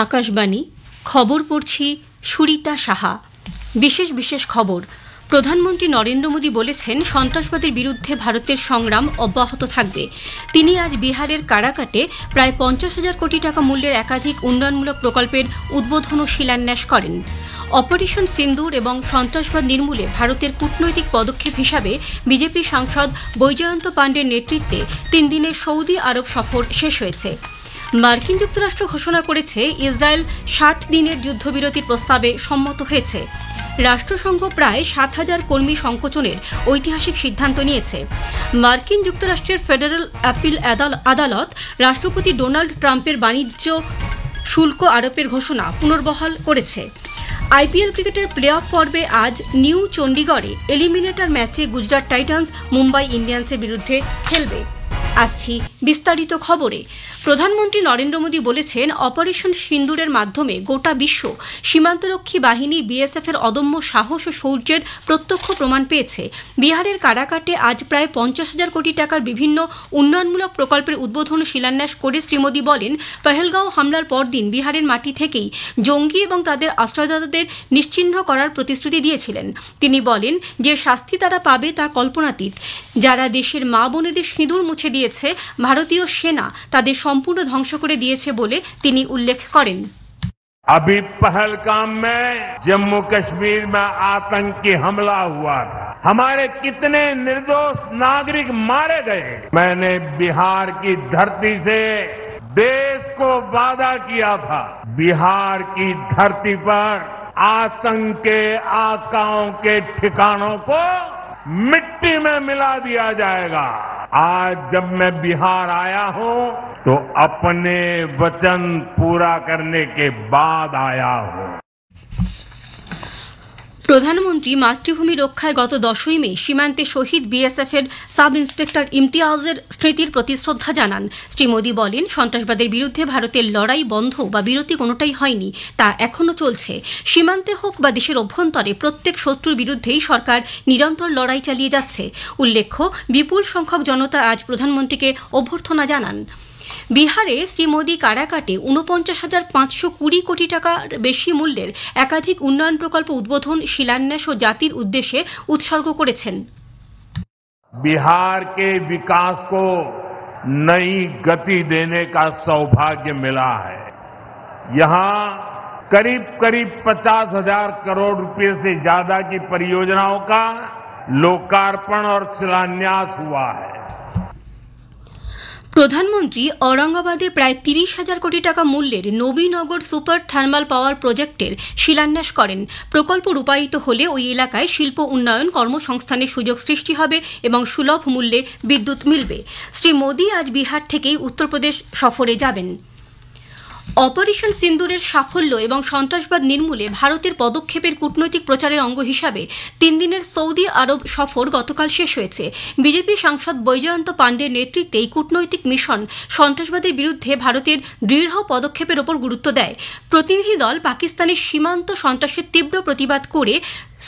আকাশবাণী খবর পড়ছি সুরিতা সাহা। বিশেষ খবর। প্রধানমন্ত্রী নরেন্দ্র মোদী বলেছেন, সন্ত্রাসবাদের বিরুদ্ধে ভারতের সংগ্রাম অব্যাহত থাকবে। তিনি আজ বিহারের কারাকাটে প্রায় 50,000 কোটি টাকা মূল্যের একাধিক উন্নয়নমূলক প্রকল্পের উদ্বোধন ও শিলান্যাস করেন। অপারেশন সিন্দুর এবং সন্ত্রাসবাদ নির্মূলে ভারতের কূটনৈতিক পদক্ষেপ হিসাবে বিজেপি সাংসদ বৈজয়ন্ত পাণ্ডের নেতৃত্বে 3 দিনের সৌদি আরব সফর শেষ হয়েছে। মার্কিন যুক্তরাষ্ট্র ঘোষণা করেছে, ইসরায়েল 60 দিনের যুদ্ধবিরতির প্রস্তাবে সম্মত হয়েছে। রাষ্ট্রসংঘ প্রায় 7,000 কর্মী সংকোচনের ঐতিহাসিক সিদ্ধান্ত নিয়েছে। মার্কিন যুক্তরাষ্ট্রের ফেডারেল অ্যাপিল আদালত রাষ্ট্রপতি ডোনাল্ড ট্রাম্পের বাণিজ্য শুল্ক আরোপের ঘোষণা পুনর্বহাল করেছে। আইপিএল ক্রিকেটের প্লে অফ পর্বে আজ নিউ চণ্ডীগড়ে এলিমিনেটর ম্যাচে গুজরাট টাইটান্স মুম্বাই ইন্ডিয়ান্সের বিরুদ্ধে খেলবে। আসছি বিস্তারিত খবরে। প্রধানমন্ত্রী নরেন্দ্র মোদী বলেছেন, অপারেশন সিন্দুরের মাধ্যমে গোটা বিশ্ব সীমান্তরক্ষী বাহিনী বিএসএফ এর অদম্য সাহস ও শৌর্যের প্রত্যক্ষ প্রমাণ পেয়েছে। বিহারের কারাকাটে আজ প্রায় 50,000 কোটি টাকার বিভিন্ন উন্নয়নমূলক প্রকল্পের উদ্বোধন ও শিলান্যাস করে শ্রী মোদী বলেন, পহেলগাঁও হামলার পরদিন বিহারের মাটি থেকেই জঙ্গি এবং তাদের আশ্রয়দাতাদের নিশ্চিহ্ন করার প্রতিশ্রুতি দিয়েছিলেন। তিনি বলেন, যে শাস্তি তারা পাবে তা কল্পনাতীত। যারা দেশের মা বোনেদের সিঁদুর মুছে দিয়েছে, ভারতীয় সেনা তাদের সম্পূর্ণ ধ্বংস করে দিয়েছে বলে তিনি উল্লেখ করেন। अभी पहलगाम में जम्मू कश्मीर में आतंकी हमला हुआ था, हमारे कितने निर्दोष नागरिक मारे गए। मैंने बिहार की धरती से देश को वादा किया था, बिहार की धरती पर आतंक के आकाओं के ठिकानों को मिट्टी में मिला दिया जाएगा। आज जब मैं बिहार आया हूं तो अपने वचन पूरा करने के बाद आया हूं। প্রধানমন্ত্রী মাতৃভূমি রক্ষায় গত 10ই মে সীমান্তে শহীদ বিএসএফ এর সাব ইন্সপেক্টর ইমতিয়াজের স্মৃতির প্রতি শ্রদ্ধা জানান। শ্রী মোদী বলেন, সন্ত্রাসবাদের বিরুদ্ধে ভারতের লড়াই বন্ধ বা বিরতি কোনোটাই হয়নি, তা এখনও চলছে। সীমান্তে হোক বা দেশের অভ্যন্তরে প্রত্যেক শত্রুর বিরুদ্ধেই সরকার নিরন্তর লড়াই চালিয়ে যাচ্ছে। উল্লেখ্য, বিপুল সংখ্যক জনতা আজ প্রধানমন্ত্রীকে অভ্যর্থনা জানান। বিহারে শ্রী মোদী কারাকাটে 49,520 কোটি টাকার বেশি মূল্যের একাধিক উন্নয়ন প্রকল্প উদ্বোধন, শিলান্যাস ও জাতির উদ্দেশ্যে উৎসর্গ করেছেন। बिहार के विकास को नई गति देने का सौभाग्य मिला है। यहां करीब 50,000 करोड़ रुपए से ज्यादा की परियोजनाओं का लोकार्पण और शिलान्यास हुआ है। প্রধানমন্ত্রী ঔরঙ্গাবাদে প্রায় 30,000 কোটি টাকা মূল্যের নবীনগর সুপার থার্মাল পাওয়ার প্রজেক্টের শিলান্যাস করেন। প্রকল্প রূপায়িত হলে ওই এলাকায় শিল্প উন্নয়ন, কর্মসংস্থানের সুযোগ সৃষ্টি হবে এবং সুলভ মূল্যে বিদ্যুৎ মিলবে। শ্রী মোদী আজ বিহার থেকেই উত্তরপ্রদেশ সফরে যাবেন। অপারেশন সিন্দুরের সাফল্য এবং সন্ত্রাসবাদ নির্মূলে ভারতের পদক্ষেপের কূটনৈতিক প্রচারের অঙ্গ হিসাবে 3 দিনের সৌদি আরব সফর গতকাল শেষ হয়েছে। বিজেপি সাংসদ বৈজয়ন্ত পাণ্ডের নেতৃত্বে এই কূটনৈতিক মিশন সন্ত্রাসবাদের বিরুদ্ধে ভারতের দৃঢ় পদক্ষেপের ওপর গুরুত্ব দেয়। প্রতিনিধি দল পাকিস্তানের সীমান্ত সন্ত্রাসের তীব্র প্রতিবাদ করে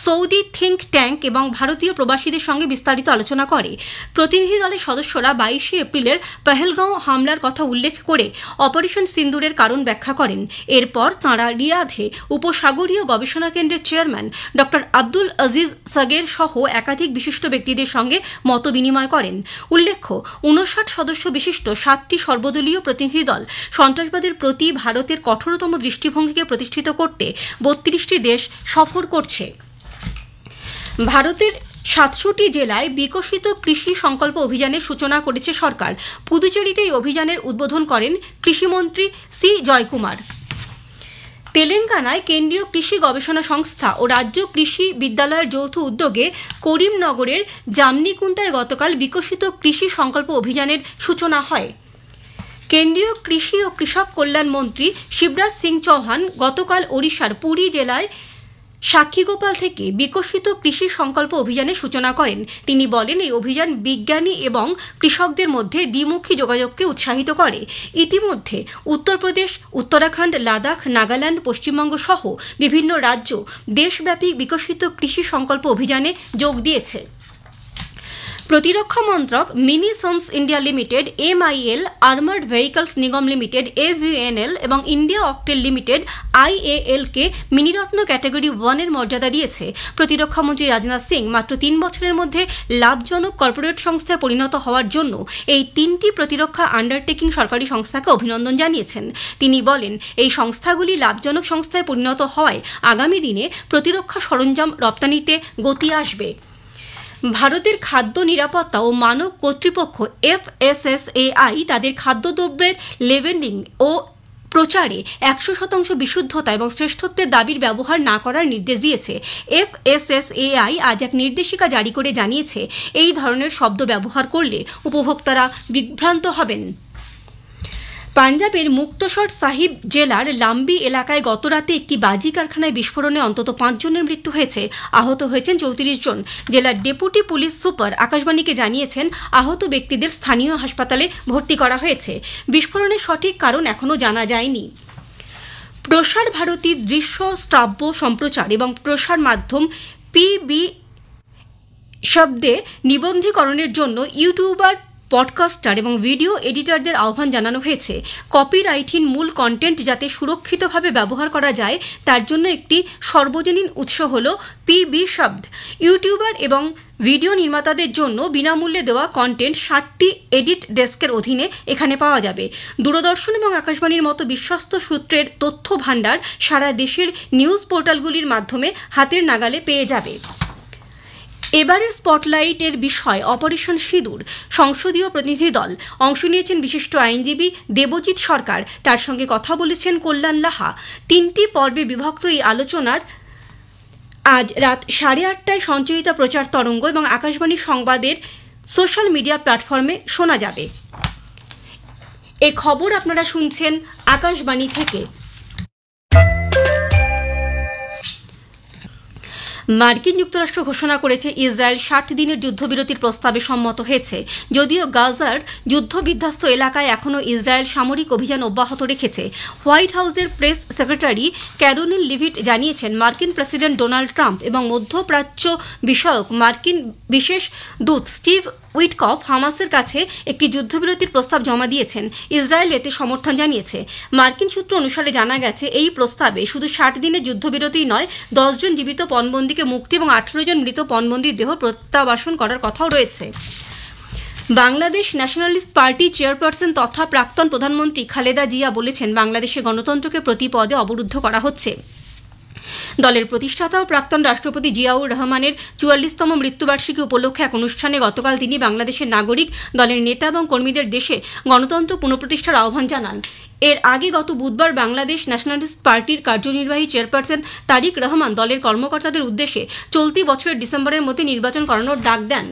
সৌদি থিঙ্ক ট্যাঙ্ক এবং ভারতীয় প্রবাসীদের সঙ্গে বিস্তারিত আলোচনা করে। প্রতিনিধি দলের সদস্যরা 22 এপ্রিলের পহেলগাঁও হামলার কথা উল্লেখ করে অপারেশন সিন্দুরের কারণ ব্যাখ্যা করেন। এরপর তাঁরা রিয়াধে উপসাগরীয় গবেষণা কেন্দ্রের চেয়ারম্যান ডক্টর আব্দুল আজিজ সাগের সহ একাধিক বিশিষ্ট ব্যক্তিদের সঙ্গে মত বিনিময় করেন। উল্লেখ্য, 59 সদস্য বিশিষ্ট 7টি সর্বদলীয় প্রতিনিধি দল সন্ত্রাসবাদের প্রতি ভারতের কঠোরতম দৃষ্টিভঙ্গিকে প্রতিষ্ঠিত করতে 32টি দেশ সফর করছে। ভারতের 700টি জেলায় বিকশিত কৃষি সংকল্প অভিযানের সূচনা করেছে সরকার। পুদুচেরিতে এই অভিযানের উদ্বোধন করেন কৃষিমন্ত্রী সি জয়কুমার। তেলেঙ্গানায় কেন্দ্রীয় কৃষি গবেষণা সংস্থা ও রাজ্য কৃষি বিদ্যালয়ের যৌথ উদ্যোগে করিমনগরের জামনিকুন্তায় গতকাল বিকশিত কৃষি সংকল্প অভিযানের সূচনা হয়। কেন্দ্রীয় কৃষি ও কৃষক কল্যাণ মন্ত্রী শিবরাজ সিং চৌহান গতকাল ওড়িশার পুরী জেলায় সাক্ষীগোপাল থেকে বিকশিত কৃষি সংকল্প অভিযানের সূচনা করেন। তিনি বলেন, এই অভিযান বিজ্ঞানী এবং কৃষকদের মধ্যে দ্বিমুখী যোগাযোগকে উৎসাহিত করে। ইতিমধ্যে উত্তরপ্রদেশ, উত্তরাখণ্ড, লাদাখ, নাগাল্যান্ড, পশ্চিমবঙ্গ সহ বিভিন্ন রাজ্য দেশব্যাপী বিকশিত কৃষি সংকল্প অভিযানে যোগ দিয়েছে। প্রতিরক্ষা মন্ত্রক munitions India limited MIL, armoured vehicles Nigam limited AVNL এবং ইন্ডিয়া অকটেল লিমিটেড IAL কে মিনিরত্ন ক্যাটাগরি 1 এর মর্যাদা দিয়েছে। প্রতিরক্ষামন্ত্রী রাজনাথ সিং মাত্র 3 বছরের মধ্যে লাভজনক কর্পোরেট সংস্থায় পরিণত হওয়ার জন্য এই 3টি প্রতিরক্ষা আন্ডারটেকিং সরকারি সংস্থাকে অভিনন্দন জানিয়েছেন। তিনি বলেন, এই সংস্থাগুলি লাভজনক সংস্থায় পরিণত হওয়ায় আগামী দিনে প্রতিরক্ষা সরঞ্জাম রপ্তানিতে গতি আসবে। ভারতের খাদ্য নিরাপত্তা ও মানক কর্তৃপক্ষ FSSAI তাদের খাদ্যদ্রব্যের লেবেলিং ও প্রচারে 100% বিশুদ্ধতা এবং শ্রেষ্ঠত্বের দাবির ব্যবহার না করার নির্দেশ দিয়েছে। FSSAI আজ এক নির্দেশিকা জারি করে জানিয়েছে, এই ধরনের শব্দ ব্যবহার করলে উপভোক্তারা বিভ্রান্ত হবেন। পাঞ্জাবের মুক্তসর সাহিব জেলার লাম্বি এলাকায় গতরাতে একটি বাজি কারখানায় বিস্ফোরণে অন্তত 5 জনের মৃত্যু হয়েছে, আহত হয়েছেন 34 জন। জেলার ডেপুটি পুলিশ সুপার আকাশবাণীকে জানিয়েছেন, আহত ব্যক্তিদের স্থানীয় হাসপাতালে ভর্তি করা হয়েছে। বিস্ফোরণের সঠিক কারণ এখনও জানা যায়নি। প্রসার ভারতী দৃশ্য শ্রাব্য সম্প্রচার এবং প্রসার মাধ্যম PB শব্দে নিবন্ধীকরণের জন্য ইউটিউবার, পডকাস্টার এবং ভিডিও এডিটরদের আহ্বান জানানো হয়েছে। কপিরাইটহীন মূল কন্টেন্ট যাতে সুরক্ষিতভাবে ব্যবহার করা যায় তার জন্য একটি সর্বজনীন উৎস হল PB শব্দ। ইউটিউবার এবং ভিডিও নির্মাতাদের জন্য বিনামূল্যে দেওয়া কন্টেন্ট 60টি এডিট ডেস্কের অধীনে এখানে পাওয়া যাবে। দূরদর্শন এবং আকাশবাণীর মতো বিশ্বস্ত সূত্রের তথ্য ভাণ্ডার সারা দেশের নিউজ পোর্টালগুলির মাধ্যমে হাতের নাগালে পেয়ে যাবে। এবারের স্পটলাইটের বিষয় অপারেশন সিঁদুর। সংসদীয় প্রতিনিধি দল অংশ নিয়েছেন বিশিষ্ট আইনজীবী দেবজিৎ সরকার, তার সঙ্গে কথা বলেছেন কল্যাণ লাহা। 3টি পর্বে বিভক্ত এই আলোচনার আজ রাত 8:30টায় সঞ্চয়িতা প্রচার তরঙ্গ এবং আকাশবাণী সংবাদের সোশ্যাল মিডিয়া প্ল্যাটফর্মে শোনা যাবে। এ খবর আপনারা শুনছেন আকাশবাণী থেকে। মার্কিন যুক্তরাষ্ট্র ঘোষণা করেছে ইসরায়েল 60 দিনের যুদ্ধবিরতির প্রস্তাবে সম্মত হয়েছে। যদিও গাজার যুদ্ধবিধ্বস্ত এলাকায় এখনও ইসরায়েল সামরিক অভিযান অব্যাহত রেখেছে। হোয়াইট হাউসের প্রেস সেক্রেটারি ক্যারোলিন লিভিট জানিয়েছেন, মার্কিন প্রেসিডেন্ট ডোনাল্ড ট্রাম্প এবং মধ্যপ্রাচ্য বিষয়ক মার্কিন বিশেষ দূত স্টিভ উইটকফ হামাসের কাছে একটি যুদ্ধবিরতির প্রস্তাব জমা দিয়েছেন। ইসরায়েল এতে সমর্থন জানিয়েছে। মার্কিন সূত্র অনুসারে জানা গেছে, এই প্রস্তাবে শুধু 60 দিনের যুদ্ধবিরতি নয়, 10 জন জীবিত পণবন্দীকে মুক্তি এবং 18 জন মৃত পণবন্দীর দেহ প্রত্যাবাসন করার কথাও রয়েছে। বাংলাদেশ ন্যাশনালিস্ট পার্টি চেয়ারপারসন তথা প্রাক্তন প্রধানমন্ত্রী খালেদা জিয়া বলেছেন, বাংলাদেশে গণতন্ত্রকে প্রতি পদে অবরুদ্ধ করা হচ্ছে। দলের প্রতিষ্ঠাতা ও প্রাক্তন রাষ্ট্রপতি জিয়াউর রহমানের 44তম মৃত্যুবার্ষিকী উপলক্ষে এক অনুষ্ঠানে গতকাল তিনি বাংলাদেশের নাগরিক, দলের নেতা এবং কর্মীদের দেশে গণতন্ত্র পুনঃপ্রতিষ্ঠার আহ্বান জানান। এর আগে গত বুধবার বাংলাদেশ ন্যাশনালিস্ট পার্টির কার্যনির্বাহী চেয়ারপারসন তারিক রহমান দলের কর্মকর্তাদের উদ্দেশ্যে চলতি বছরের ডিসেম্বরের মধ্যে নির্বাচন করানোর ডাক দেন।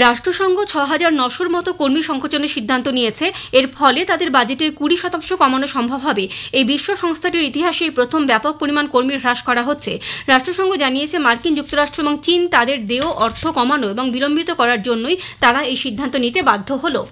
রাষ্ট্রসংঘ 6,900 মতো কর্মী সংকোচনের সিদ্ধান্ত নিয়েছে। এর ফলে তাদের বাজেটের 20% কমানো সম্ভব হবে। এই বিশ্ব সংস্থাটির ইতিহাসে এই প্রথম ব্যাপক পরিমাণ কর্মীর হ্রাস করা হচ্ছে। রাষ্ট্রসংঘ জানিয়েছে, মার্কিন যুক্তরাষ্ট্র এবং চীন তাদের দেয় অর্থ কমানো এবং বিলম্বিত করার জন্যই তারা এই সিদ্ধান্ত নিতে বাধ্য হলো।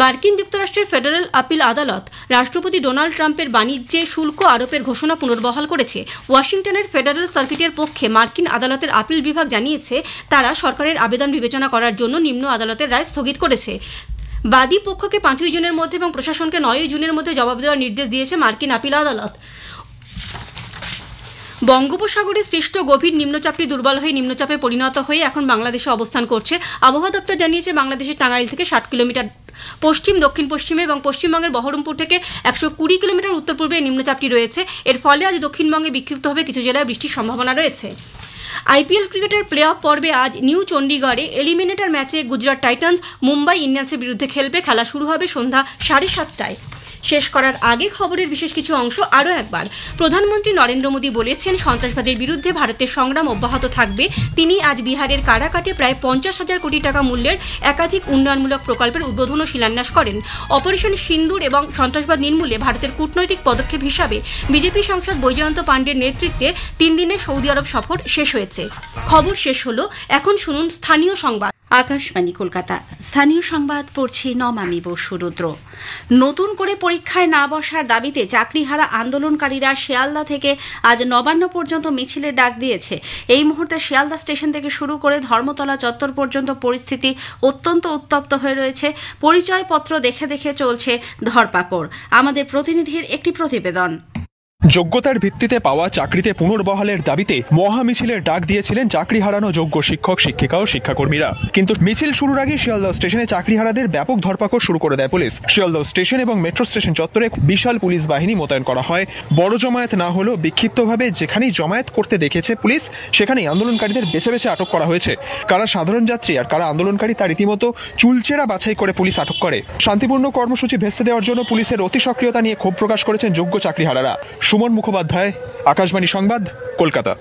মার্কিন যুক্তরাষ্ট্রের ফেডারেল আপিল আদালত রাষ্ট্রপতি ডোনাল্ড ট্রাম্পের বাণিজ্যে শুল্ক আরোপের ঘোষণা পুনর্বহাল করেছে। ওয়াশিংটনের ফেডারেল সার্কিটের পক্ষে মার্কিন আদালতের আপিল বিভাগ জানিয়েছে, তারা সরকারের আবেদন বিবেচনা করার জন্য নিম্ন আদালতের রায় স্থগিত করেছে। বাদী পক্ষকে 5 জুনের মধ্যে এবং প্রশাসনকে 9 জুনের মধ্যে জবাব দেওয়ার নির্দেশ দিয়েছে মার্কিন আপিল আদালত। বঙ্গোপসাগরে সৃষ্ট গভীর নিম্নচাপটি দুর্বল হয়ে নিম্নচাপে পরিণত হয়ে এখন বাংলাদেশে অবস্থান করছে। আবহাওয়া দপ্তর জানিয়েছে, বাংলাদেশের টাঙ্গাইল থেকে 60 কিলোমিটার পশ্চিম দক্ষিণ পশ্চিমে এবং পশ্চিমবঙ্গের বহরমপুর থেকে 120 কিলোমিটার উত্তর পূর্বে নিম্নচাপটি রয়েছে। এর ফলে আজ দক্ষিণবঙ্গে বিক্ষিপ্তভাবে কিছু জেলায় বৃষ্টির সম্ভাবনা রয়েছে। IPL ক্রিকেটের প্লে অফ পর্বে আজ নিউ চণ্ডীগড়ে এলিমিনেটর ম্যাচে গুজরাট টাইটান্স মুম্বাই ইন্ডিয়ান্সের বিরুদ্ধে খেলবে। খেলা শুরু হবে সন্ধ্যা 7:30টায়। শেষ করার আগে খবরের বিশেষ কিছু অংশ আরও একবার। প্রধানমন্ত্রী নরেন্দ্র মোদী বলেছেন, সন্ত্রাসবাদের বিরুদ্ধে ভারতের সংগ্রাম অব্যাহত থাকবে। তিনি আজ বিহারের কারাকাটে প্রায় 50,000 কোটি টাকা মূল্যের একাধিক উন্নয়নমূলক প্রকল্পের উদ্বোধন ও শিলান্যাস করেন। অপারেশন সিন্দুর এবং সন্ত্রাসবাদ নির্মূলে ভারতের কূটনৈতিক পদক্ষেপ হিসাবে বিজেপি সাংসদ বৈজয়ন্ত পাণ্ডের নেতৃত্বে 3 দিনের সৌদি আরব সফর শেষ হয়েছে। খবর শেষ হলো। এখন শুনুন স্থানীয় সংবাদ। আকাশবাণী কলকাতা। স্থানীয় সংবাদ পড়ছি নমামি বসুরুদ্র। নতুন করে পরীক্ষায় না বসার দাবিতে চাকরিহারা আন্দোলনকারীরা শিয়ালদা থেকে আজ নবান্ন পর্যন্ত মিছিলের ডাক দিয়েছে। এই মুহূর্তে শিয়ালদা স্টেশন থেকে শুরু করে ধর্মতলা চত্বর পর্যন্ত পরিস্থিতি অত্যন্ত উত্তপ্ত হয়ে রয়েছে। পরিচয়পত্র দেখে দেখে চলছে ধরপাকড়। আমাদের প্রতিনিধির একটি প্রতিবেদন। যোগ্যতার ভিত্তিতে পাওয়া চাকরিতে পুনর্বহালের দাবিতে মহা মিছিলের ডাক দিয়েছিলেন চাকরি হারানো যোগ্য শিক্ষক শিক্ষিকা ও শিক্ষাকর্মীরা। কিন্তু মিছিল শুরুর আগে শিয়ালদহ স্টেশনে চাকরি হারাদের ব্যাপক ধরপাকড় শুরু করে দেয় পুলিশ। শিয়ালদহ স্টেশন এবং মেট্রো স্টেশন চত্বরে বিশাল পুলিশ বাহিনী মোতায়েন করা হয়। বড় জমায়েত না হলেও বিক্ষিপ্তভাবে যেখানেই জমায়েত করতে দেখেছে পুলিশ, সেখানেই আন্দোলনকারীদের বেছে বেছে আটক করা হয়েছে। কারা সাধারণ যাত্রী আর কারা আন্দোলনকারী তা রীতিমতো চুলচেরা বাছাই করে পুলিশ আটক করে। শান্তিপূর্ণ কর্মসূচি ভেস্তে দেওয়ার জন্য পুলিশের অতি সক্রিয়তা নিয়ে ক্ষোভ প্রকাশ করেছেন যোগ্য চাকরি হারারা। সুমন মুখোপাধ্যায়, আকাশবাণী সংবাদ, কলকাতা।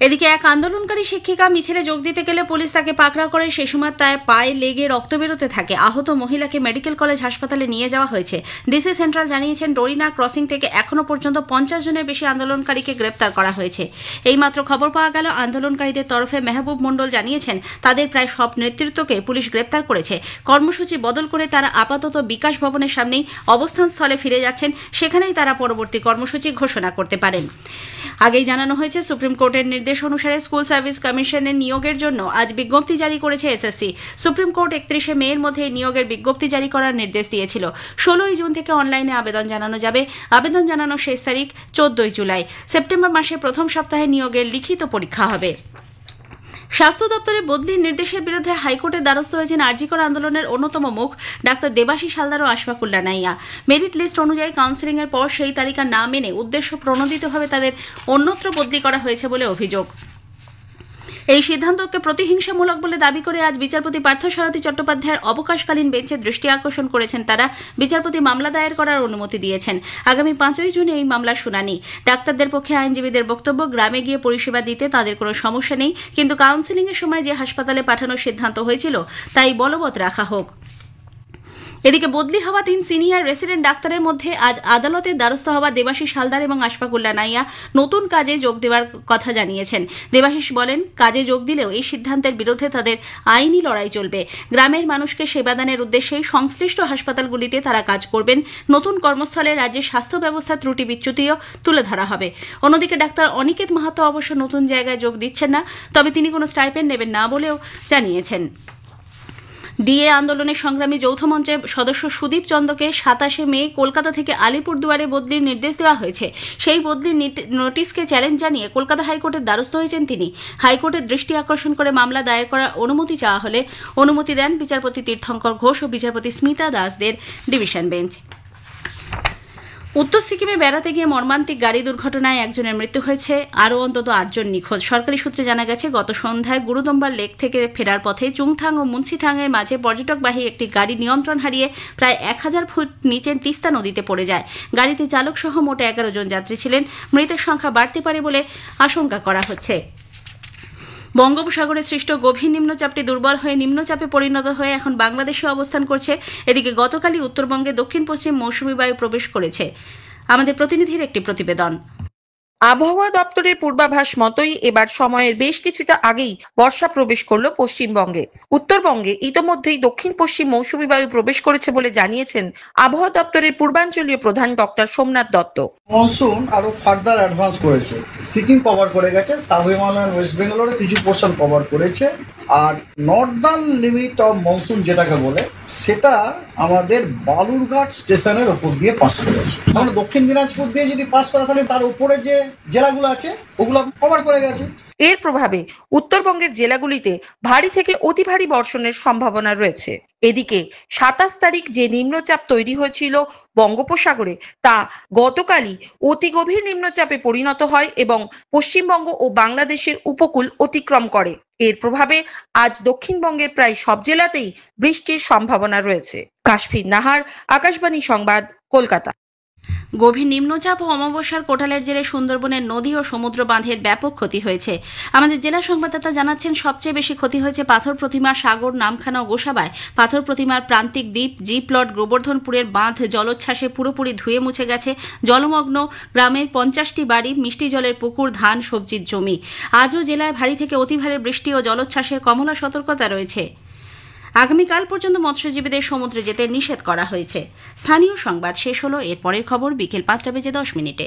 এদিকে এক আন্দোলনকারী শিক্ষিকা মিছিলে যোগ দিতে গেলে পুলিশ তাকে পাকড়াও করে। সে সময় তার পায়ে লেগে রক্ত বেরোতে থাকে। আহত মহিলাকে মেডিকেল কলেজ হাসপাতালে নিয়ে যাওয়া হয়েছে। ডিসি সেন্ট্রাল জানিয়েছেন, ডোরিনা ক্রসিং থেকে এখনো পর্যন্ত 50 জনের বেশি আন্দোলনকারীকে গ্রেপ্তার করা হয়েছে। এইমাত্র খবর পাওয়া গেল, আন্দোলনকারীদের তরফে মেহবুব মণ্ডল জানিয়েছেন তাদের প্রায় সব নেতৃত্বকে পুলিশ গ্রেপ্তার করেছে। কর্মসূচি বদল করে তারা আপাতত বিকাশ ভবনের সামনেই অবস্থান স্থলে ফিরে যাচ্ছেন। সেখানেই তারা পরবর্তী কর্মসূচি ঘোষণা করতে পারেন। আগেই জানানো হয়েছে, সুপ্রিম কোর্টের নির্দেশ অনুসারে স্কুল সার্ভিস কমিশনের নিয়োগের জন্য আজ বিজ্ঞপ্তি জারি করেছে এসএসসি। সুপ্রিম কোর্ট 31 মে এর মধ্যে নিয়োগের বিজ্ঞপ্তি জারি করার নির্দেশ দিয়েছিল। 16 জুন থেকে অনলাইনে আবেদন জানানো যাবে। আবেদন জানানোর শেষ তারিখ 14 জুলাই। সেপ্টেম্বর মাসের প্রথম সপ্তাহে নিয়োগের লিখিত পরীক্ষা হবে। স্বাস্থ্য দপ্তরে বদলির নির্দেশের বিরুদ্ধে হাইকোর্টের দ্বারস্থ হয়েছেন আরজিকর আন্দোলনের অন্যতম মুখ ডাক্তার দেবাশিস হালদার ও আশফাকুল্লা নাইয়া। মেরিট লিস্ট অনুযায়ী কাউন্সেলিং এর পর সেই তালিকা না মেনে উদ্দেশ্য প্রণোদিতভাবে তাদের অন্যত্র বদলি করা হয়েছে বলে অভিযোগ। এই সিদ্ধান্তকে প্রতিহিংসামূলক বলে দাবি করে আজ বিচারপতি পার্থসারথী চট্টোপাধ্যায়ের অবকাশকালীন বেঞ্চে দৃষ্টি আকর্ষণ করেছেন তারা। বিচারপতি মামলা দায়ের করার অনুমতি দিয়েছেন। আগামী 5 জুন এই মামলার শুনানি। ডাক্তারদের পক্ষে আইনজীবীদের বক্তব্য, গ্রামে গিয়ে পরিষেবা দিতে তাদের কোনো সমস্যা নেই, কিন্তু কাউন্সেলিং এর সময় যে হাসপাতালে পাঠানোর সিদ্ধান্ত হয়েছিল তাই বলবৎ রাখা হোক। এদিকে বদলি হওয়া 3 সিনিয়র রেসিডেন্ট ডাক্তারের মধ্যে আজ আদালতের দ্বারস্থ হওয়া দেবাশিস হালদার এবং আশফাকুল্লা নাইয়া নতুন কাজে যোগ দেওয়ার কথা জানিয়েছেন। দেবাশিস বলেন, কাজে যোগ দিলেও এই সিদ্ধান্তের বিরুদ্ধে তাদের আইনি লড়াই চলবে। গ্রামের মানুষকে সেবাদানের উদ্দেশ্যেই সংশ্লিষ্ট হাসপাতালগুলিতে তারা কাজ করবেন। নতুন কর্মস্থলে রাজ্যের স্বাস্থ্য ব্যবস্থার ত্রুটি বিচ্যুতিও তুলে ধরা হবে। অন্যদিকে ডাক্তার অনিকেত মাহাতো অবশ্য নতুন জায়গায় যোগ দিচ্ছেন না, তবে তিনি কোনো স্টাইপেন্ড নেবেন না বলেও জানিয়েছেন। ডিএ আন্দোলনের সংগ্রামী যৌথ মঞ্চের সদস্য সুদীপ চন্দকে 27 মে কলকাতা থেকে আলিপুরদুয়ারে বদলির নির্দেশ দেওয়া হয়েছে। সেই বদলির নোটিশকে চ্যালেঞ্জ জানিয়ে কলকাতা হাইকোর্টের দ্বারস্থ হয়েছেন তিনি। হাইকোর্টের দৃষ্টি আকর্ষণ করে মামলা দায়ের করার অনুমতি চাওয়া হলে অনুমতি দেন বিচারপতি তীর্থঙ্কর ঘোষ ও বিচারপতি স্মিতা দাসদের ডিভিশন বেঞ্চ। উত্তর সিকিমে বেড়াতে গিয়ে মর্মান্তিক গাড়ি দুর্ঘটনায় একজনের মৃত্যু হয়েছে, আরও অন্তত 8 জন নিখোঁজ। সরকারি সূত্রে জানা গেছে, গত সন্ধ্যায় গুরুদম্বার লেক থেকে ফেরার পথে চুংথাং ও মুন্সিথাং এর মাঝে পর্যটকবাহী একটি গাড়ি নিয়ন্ত্রণ হারিয়ে প্রায় 1000 ফুট নিচে তিস্তা নদীতে পড়ে যায়। গাড়িতে চালক সহ মোট 11 জন যাত্রী ছিলেন। মৃতের সংখ্যা বাড়তে পারে বলে আশঙ্কা করা হচ্ছে। বঙ্গোপসাগরে সৃষ্ট গভীর নিম্নচাপটি দুর্বল হয়ে নিম্নচাপে পরিণত হয়ে এখন বাংলাদেশে অবস্থান করছে। এদিকে গতকালই উত্তরবঙ্গে দক্ষিণ পশ্চিম মৌসুমী বায়ু প্রবেশ করেছে। আমাদের প্রতিনিধির একটি প্রতিবেদন। আবহাওয়া দপ্তরের পূর্বাভাস মতোই এবার সময়ের বেশ কিছুটা আগেই বর্ষা প্রবেশ করলো পশ্চিমবঙ্গে। উত্তরবঙ্গে ইতোমধ্যেই দক্ষিণ পশ্চিম মৌসুমী বায়ু প্রবেশ করেছে বলে জানিয়েছেন আবহাওয়া দপ্তরের পূর্বাঞ্চলীয় প্রধান ডক্টর সোমনাথ দত্ত। মনসুন আরো ফার্দার অ্যাডভান্স করেছে, সিকিম কভার করে গেছে, সাউথ হিমালয়ান ওয়েস্ট বেঙ্গলের কিছু পোর্শন কভার করেছে, আর নর্দার্ন লিমিট অফ মনসুন যেটাকে বলে সেটা আমাদের বালুরঘাট স্টেশনের ওপর দিয়ে পাস করেছে। আমরা দক্ষিণ দিনাজপুর দিয়ে যদি পাস করা তাহলে তার উপরে যে জেলাগুলো আছে ওগুলো কভার করে গেছে। এর প্রভাবে উত্তরবঙ্গের জেলাগুলিতে ভারী থেকে অতি ভারী বর্ষণের সম্ভাবনা রয়েছে। এদিকে 27 তারিখ যে নিম্নচাপ তৈরি হয়েছিল বঙ্গোপসাগরে তা গতকালই অতি গভীর নিম্নচাপে পরিণত হয় এবং পশ্চিমবঙ্গ ও বাংলাদেশের উপকূল অতিক্রম করে। এর প্রভাবে আজ দক্ষিণবঙ্গের প্রায় সব জেলাতেই বৃষ্টির সম্ভাবনা রয়েছে। কাশফির নাহার, আকাশবাণী সংবাদ, কলকাতা। গভীর নিম্নচাপ ও অমাবস্যার কোটালের জেরে সুন্দরবনের নদী ও সমুদ্র বাঁধের ব্যাপক ক্ষতি হয়েছে। আমাদের জেলা সংবাদদাতা জানাচ্ছেন, সবচেয়ে বেশি ক্ষতি হয়েছে পাথর প্রতিমা, সাগর, নামখানা ও গোসাবায়। পাথর প্রতিমার প্রান্তিক দ্বীপ জি প্লট গোবর্ধনপুরের বাঁধ জলোচ্ছ্বাসে পুরোপুরি ধুয়ে মুছে গেছে। জলমগ্ন গ্রামের 50টি বাড়ি, মিষ্টি জলের পুকুর, ধান, সবজির জমি। আজও জেলায় ভারী থেকে অতি ভারী বৃষ্টি ও জলোচ্ছ্বাসের কমলা সতর্কতা রয়েছে। আগামীকাল পর্যন্ত মৎস্যজীবীদের সমুদ্রে যেতে নিষেধ করা হয়েছে। স্থানীয় সংবাদ শেষ হলো। এর পরের খবর বিকেল 5টা বেজে 10 মিনিটে।